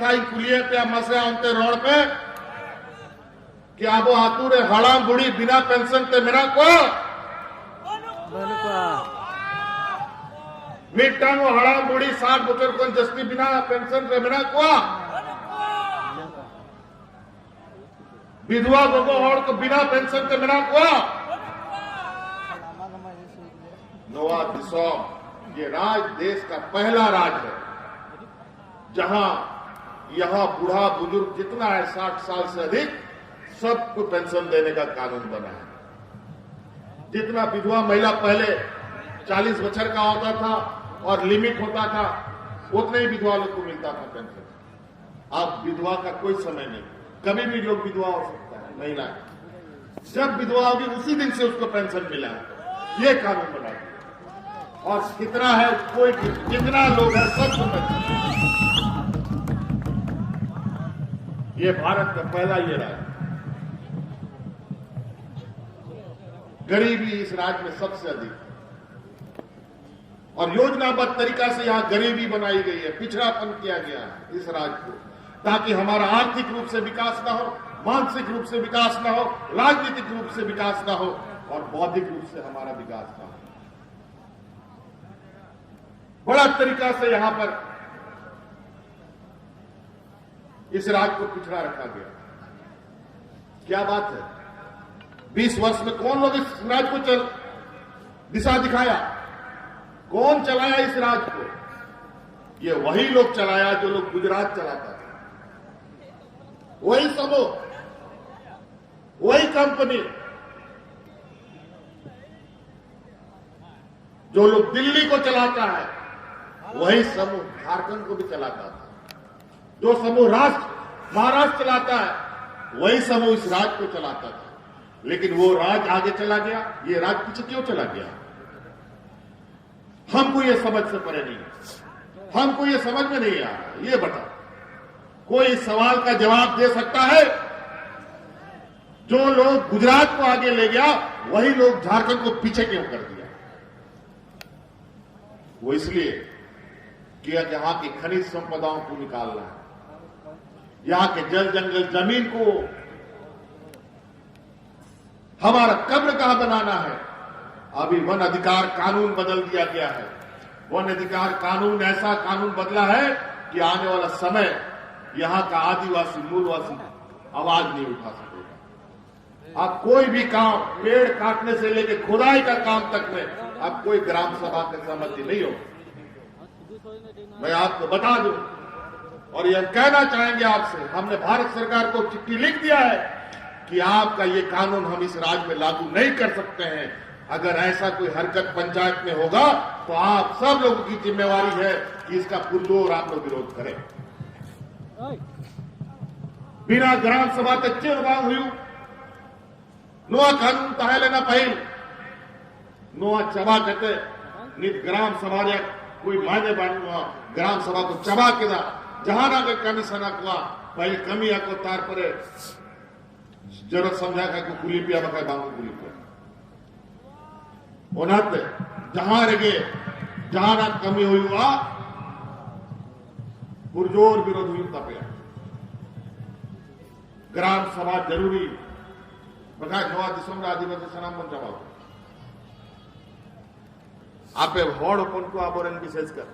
स्थायी कुलिये पे मसे आते रोड पे कि आबो आतुरे हड़ाम बुढ़ी बिना पेंशन ते मेरा को मिट्टानो हड़ाम बुढ़ी 60 बचर को जस्ती बिना पेंशन ते मेरा को विधवा गोगो और को बिना पेंशन ते मेरा को नोआ दिसोम ये राज देश का पहला राज है जहां यहां बूढ़ा बुजुर्ग जितना है 60 साल से अधिक सबको पेंशन देने का कानून बना है। जितना विधवा महिला पहले 40 बछर का होता था और लिमिट होता था उतने ही विधवा लोग को मिलता था पेंशन। अब विधवा का कोई समय नहीं, कभी भी लोग विधवा हो सकता है महिला, जब विधवा होगी उसी दिन से उसको पेंशन मिला है। ये कानून बना दिया और कितना है कोई जितना लोग है सबको पेंशन। ये भारत का पहला ये राज्य, गरीबी इस राज्य में सबसे अधिक और योजनाबद्ध तरीका से यहां गरीबी बनाई गई है, पिछड़ापन किया गया है इस राज्य को, ताकि हमारा आर्थिक रूप से विकास ना हो, मानसिक रूप से विकास ना हो, राजनीतिक रूप से विकास ना हो और बौद्धिक रूप से हमारा विकास ना हो। बड़ा तरीका से यहां पर इस राज्य को पिछड़ा रखा गया। क्या बात है, 20 वर्ष में कौन लोग इस राज्य को दिशा दिखाया, कौन चलाया इस राज्य को? ये वही लोग चलाया जो लोग गुजरात चलाता था, वही समूह, वही कंपनी, जो लोग दिल्ली को चलाता है वही समूह झारखंड को भी चलाता था, जो समूह महाराष्ट्र चलाता है वही समूह इस राज्य को चलाता था। लेकिन वो राज्य आगे चला गया, ये राज्य पीछे क्यों चला गया? हमको ये समझ से परे नहीं, हमको ये समझ में नहीं आ रहा। ये बता, कोई इस सवाल का जवाब दे सकता है? जो लोग गुजरात को आगे ले गया वही लोग झारखंड को पीछे क्यों कर दिया? वो इसलिए कि यहां की खनिज संपदाओं को निकालना है, यहां के जल जंगल जमीन को हमारा कब्र कहां बनाना है। अभी वन अधिकार कानून बदल दिया गया है। वन अधिकार कानून ऐसा कानून बदला है कि आने वाला समय यहां का आदिवासी मूलवासी आवाज नहीं उठा सकेगा। अब कोई भी काम, पेड़ काटने से लेकर खुदाई का काम तक में अब कोई ग्राम सभा की सहमति नहीं हो। मैं आपको बता दूं और यह कहना चाहेंगे आपसे, हमने भारत सरकार को चिट्ठी लिख दिया है कि आपका ये कानून हम इस राज्य में लागू नहीं कर सकते हैं। अगर ऐसा कोई हरकत पंचायत में होगा तो आप सब लोगों की जिम्मेवारी है कि इसका पुरजोर आप लोग विरोध करें। बिना ग्राम सभा तक चेर बांग हुई नोआ कानून तहे लेना पहिल नोआ चबा कहते नित ग्राम सभा कोई मायने बांधुआ ग्राम सभा को चबा के ना जहां ना कमी सना कुआ पहले कमी आको तार पर जरूरत समझा का कुली पिया बका बांगू कुली पर ओनाते जहां रगे जहां ना कमी हुई हुआ पुरजोर विरोध हुई तपया ग्राम सभा जरूरी बका नवा दिसम आदिवासी सनाम बन जमा आपे होड़ ओपन को आबोरन विशेष कर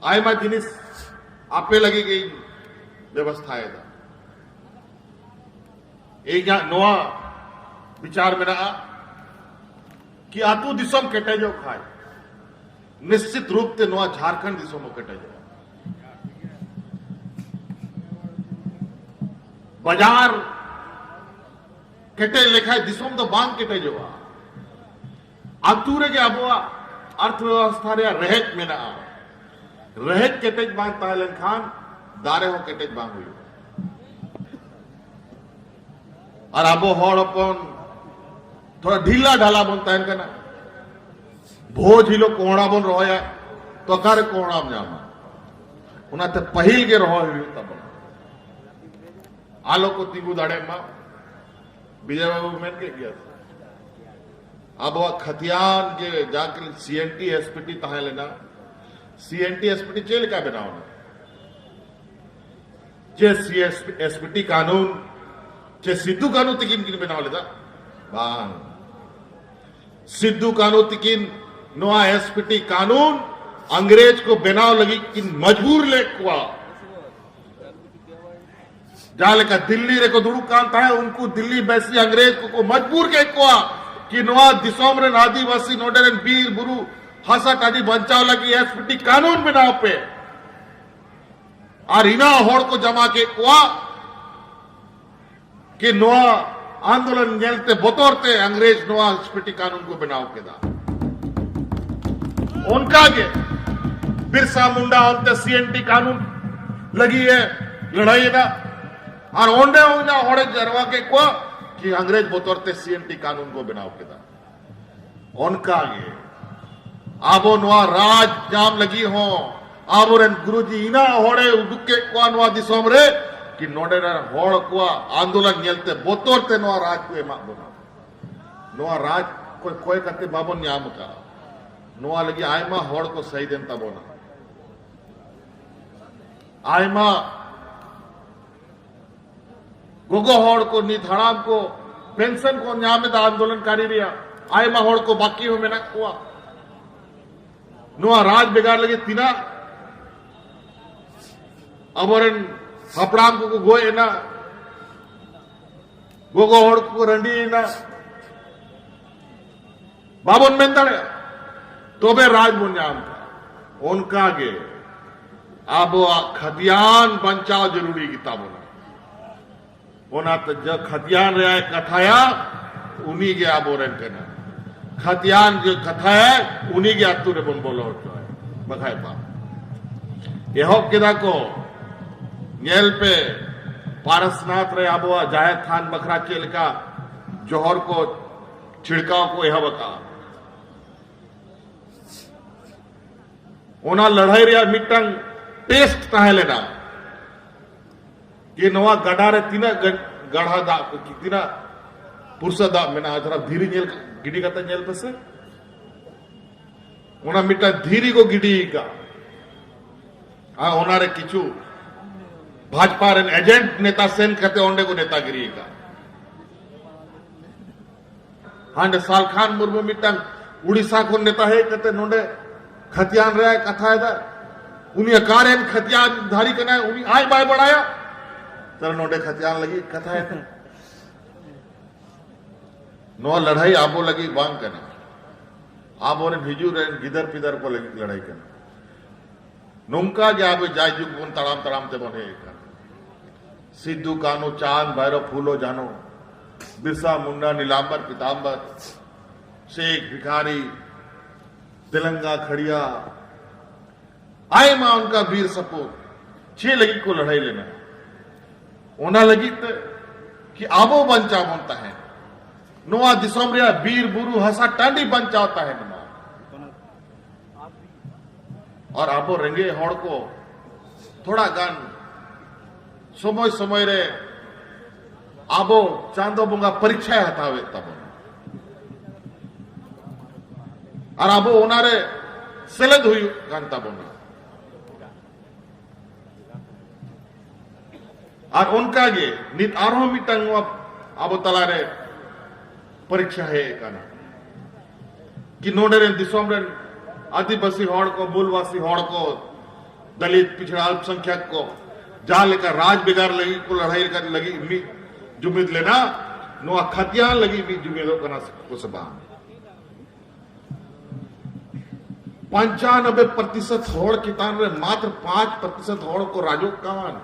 आय मा जिनिस आपे लगी गई व्यवस्था है एक नवा विचार में रहा कि आतु दिसम केटे जो खाए निश्चित रूप से नवा झारखंड दिसम केटे जो बाजार केटे लेखाए दिसम तो बांग केटे जो आतुरे के अबुआ अर्थव्यवस्था रे रहेत में ना रहेत केटेज बांग ताहलन खान दारे हो केटेज बांग हुई और अबो होड़ अपन थोड़ा ढीला ढाला बनता है ना भोज ही लोग कोहड़ा बन रहा तो अकार कोहड़ा में जामा उन्हें पहिल के रहो तब आलो को तीगू दाड़े मां विजय बाबू मैन के किया अब वह खतियान के जाकर सीएनटी एसपीटी तहा लेना CNT SPT चेल क्या बनाओ जे SPT कानून जे सिद्धू कानून तिकिन किन बनाओ लेता बांग सिद्धू कानून तिकिन नोआ SPT कानून अंग्रेज को बनाओ लगी कि मजबूर ले कुआ जाले का दिल्ली रे को दुड़ू कांता है उनको दिल्ली बैसी अंग्रेज को मजबूर के कुआ कि नोआ दिसोम रे आदिवासी नोडरन बीर बुरु हसा टाडी बचाव लगी SPT कानून बनाओ पे और इना होड़ को जमा के कुआ कि नोआ आंदोलन जेलते बतौरते अंग्रेज नोआ SPT कानून को बनाओ के दा उनका के बिरसा मुंडा होते CNT कानून लगी है लड़ाई ना और ओंडे होना होड़े जरवा के को कि अंग्रेज बतौरते CNT कानून को बनाओ के दा उनका ये आबो नवा राज जाम लगी हो आबो रन गुरुजी इना होड़े दुके को नवा दिसोम रे कि नोडे होड़ को आंदोलन नेलते बतौरते नवा राज को एमा बना नवा राज कोई कोई करते बाबो न्याम का नोआ लगी आयमा होड़ को सही देता बोना आयमा गोगो होड़ को नीत हराम को पेंशन को न्यामित आंदोलनकारी रिया आयमा होड़ को बाकी हो में हुआ नोआ राज बिगाड़ लगे तीना अबरन हपड़ाम को गोए ना गोगो होड़ को रंडी ना बाबन मेंदड़े तो बे राज बुन्याम का उनका गे अब खतियान बचाव जरूरी किताबों ओना तो जब खतियान रहा है कथाया उन्हीं के आप बोरें करना खतियान जो कथा है उन्हीं के आतु रे बोन बोलो होता है बखाए पा ये हो किदा को नेल पे पारसनाथ रे आबो जाहिर खान बखरा चेल का जोहर को छिड़काव को यह बका ओना लड़ाई रे मिटंग टेस्ट ताहे लेना ये नवा गड़ा रे तीना गढ़ा दा तीना पुरुष दा मेना जरा धीरी नेल गिडी कता नेल तसे ओना मिटा धीरी को गिडी का आ ओना रे किछु भाजपा रे एजेंट नेता सेन कहते ओंडे को नेतागिरी का हांडे साल खान मुर्मू मिटंग उड़ीसा को नेता है कहते नोंडे खतियान रहा है कथा है उन्हीं कारण खतियान धारी करना है उन्हीं आय बाय बढ़ाया तर नोटे खतियान लगी कथा है नो लड़ाई आबो लगी बांग करना आबो ने भिजू रहे गिदर पिदर को लगी लड़ाई करना नुमका जाबे जाय जुग बुन तड़ाम तड़ाम ते बने सिद्धू कानो चांद भैरव फूलो जानो बिरसा मुंडा नीलांबर पीतांबर शेख भिखारी तेलंगा खड़िया आए मां उनका वीर सपूत छे लगी को लड़ाई लेना ओना लगी तो कि आबो बंचा बनता है नोआ दिसोम रिया वीर बुरु हसा टांडी बंचा होता है नुमा और आबो रंगे होड़ को थोड़ा गान समय समय रे आबो चांदो बुंगा परीक्षा हटावे तब और अब ओनारे सेलेद हुई गानता बोना और उनका ये नित आरो मिटंग अब तलारे परीक्षा है काना कि नोडे दिसोम रे आदिवासी होड़ को मूलवासी होड़ को दलित पिछड़ा अल्पसंख्यक को जहां लेकर राज बिगाड़ लगी को लड़ाई कर लगी जुम्मेद लेना नो खतियान लगी भी जुम्मेदों करना को सबा 95% होड़ कितान रे मात्र 5% होड़ को राजो कान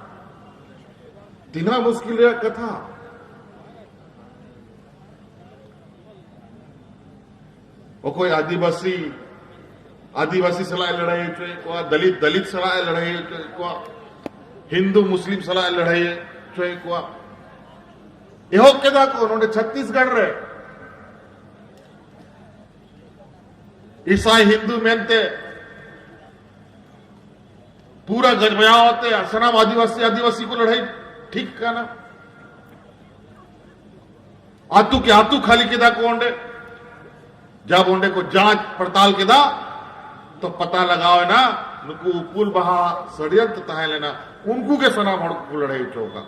तीना मुश्किल रे कथा वो कोई आदिवासी सलाह लड़ाई को दलित सलाह लड़ाई को हिंदू मुस्लिम सलाह लड़ाई को यहो केदा को उन्होंने छत्तीसगढ़ रे ईसाई हिंदू मेनते पूरा गजबया होते असनाम आदिवासी को लड़ाई ठीक का ना आतू के आतू खाली केदा को ओंडे जब ओंडे को जांच पड़ताल केदा तो पता लगाओ ना नुकु पुल बहा षड्यंत्र तहे लेना उनको के सनाम हड़ को लड़ाई चौका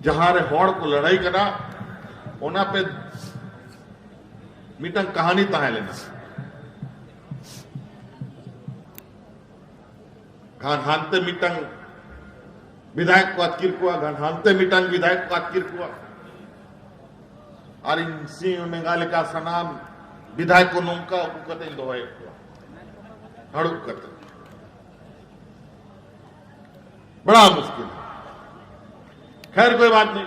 जहां रे हड़ को लड़ाई करना ओना पे मीटंग कहानी तहे लेना घानहानते मीटंग विधायक को अतकिर कुआ घानहानते मीटंग विधायक को अतकिर कुआ और इन सिंह मेघालय का सनाम विधायक को नौका उकते दोहे हड़ुक करते बड़ा मुश्किल है। खैर कोई बात नहीं,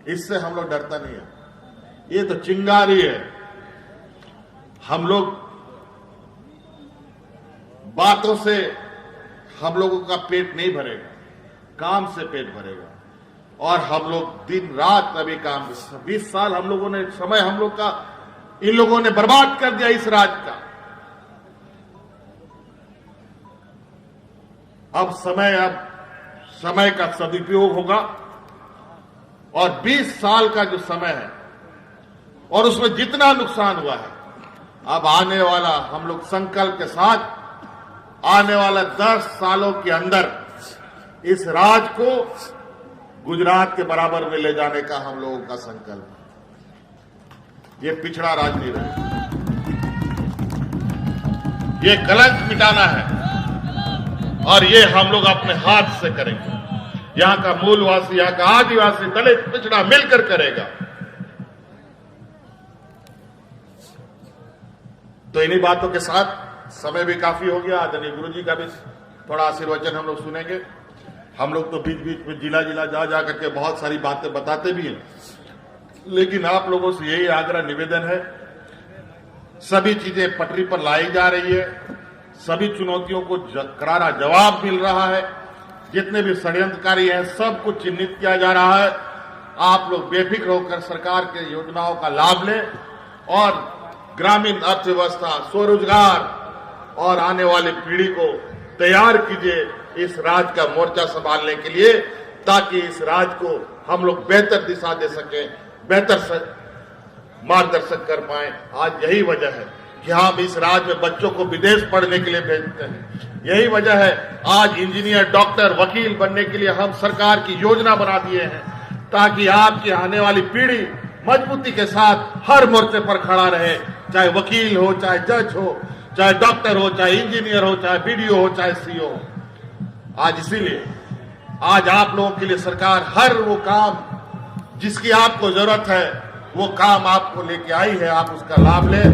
इससे हम लोग डरता नहीं है, ये तो चिंगारी है। हम लोग बातों से हम लोगों का पेट नहीं भरेगा, काम से पेट भरेगा। और हम लोग दिन रात अभी काम 20 साल हम लोगों ने समय हम लोग का इन लोगों ने बर्बाद कर दिया इस राज्य का। अब समय का सदुपयोग होगा और 20 साल का जो समय है और उसमें जितना नुकसान हुआ है, अब आने वाला हम लोग संकल्प के साथ आने वाला 10 सालों के अंदर इस राज्य को गुजरात के बराबर में ले जाने का हम लोगों का संकल्प है। ये पिछड़ा राज्य नहीं रहेगा, ये कलंक मिटाना है और ये हम लोग अपने हाथ से करेंगे। यहां का मूलवासी, यहां का आदिवासी, दलित, पिछड़ा मिलकर करेगा। तो इन्हीं बातों के साथ समय भी काफी हो गया। आदरणीय गुरु जी का भी थोड़ा आशीर्वचन हम लोग सुनेंगे। हम लोग तो बीच बीच में जिला जिला जा करके बहुत सारी बातें बताते भी हैं, लेकिन आप लोगों से यही आग्रह निवेदन है, सभी चीजें पटरी पर लाई जा रही है, सभी चुनौतियों को करारा जवाब मिल रहा है। जितने भी षड्यंत्रकारी हैं सबको चिन्हित किया जा रहा है। आप लोग बेफिक्र होकर सरकार के योजनाओं का लाभ लें और ग्रामीण अर्थव्यवस्था, स्वरोजगार और आने वाली पीढ़ी को तैयार कीजिए इस राज्य का मोर्चा संभालने के लिए, ताकि इस राज्य को हम लोग बेहतर दिशा दे सकें, बेहतर मार्गदर्शन कर पाए। आज यही वजह है कि हम इस राज्य में बच्चों को विदेश पढ़ने के लिए भेजते हैं। यही वजह है आज इंजीनियर, डॉक्टर, वकील बनने के लिए हम सरकार की योजना बना दिए हैं, ताकि आपकी आने वाली पीढ़ी मजबूती के साथ हर मोर्चे पर खड़ा रहे, चाहे वकील हो, चाहे जज हो, चाहे डॉक्टर हो, चाहे इंजीनियर हो, चाहे बीडीओ हो, चाहे सीओ हो। आज इसीलिए आज आप लोगों के लिए सरकार हर वो काम जिसकी आपको जरूरत है वो काम आपको लेके आई है, आप उसका लाभ लें।